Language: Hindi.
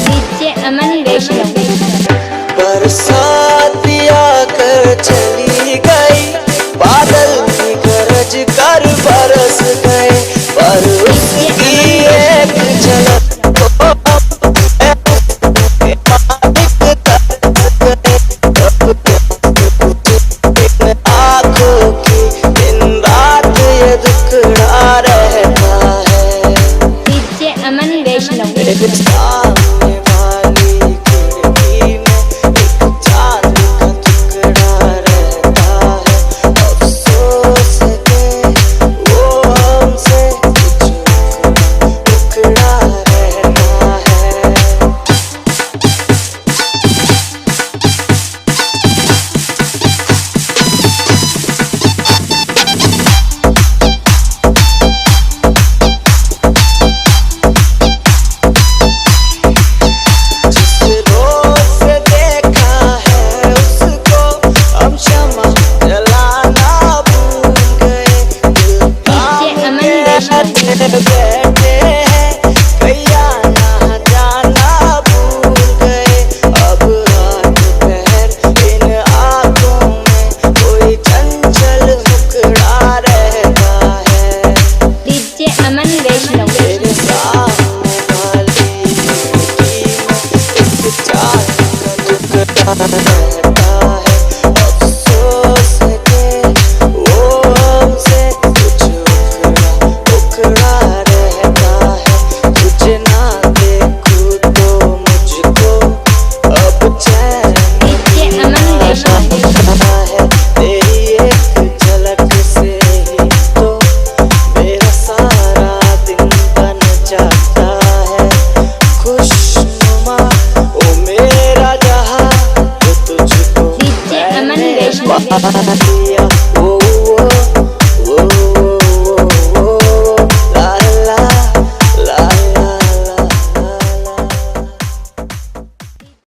डीजे अमन वैष्णव। बरसात आकर चली गई, बादल भी गरज कर बरस गए, पर उसकी एक झलक आंखों की दिन रात ये दुखड़ा रहता है। डीजे अमन वैष्णव। सामने वाली खिड़की में एक चांद का टुकड़ा रहता है, अफसोस है कि वो हमसे कुछ टुकड़ा रहता है। बैठे हैं भैया ना जाना भूल गए, अब हाथ पैर इन आंखों में कोई चंचल मुखड़ा रहता है। डीजे अमन वैष्णव। मेरे सामने वाली खिड़की में एक चांद का टुकड़ा रहता है, अफसोस है कि वो हमसे कुछ उखड़ा रहता है। तुझे ना देखूं तो मुझको अब चैन डीजे अमन वैष्णव। है, तेरी एक झलक से ही तो मेरा सारा दिन बन जाता है। खुशनुमा ओ मेरा जहां, वो तुझको डीजे अमन मैंने वैष्णव। पा लिया।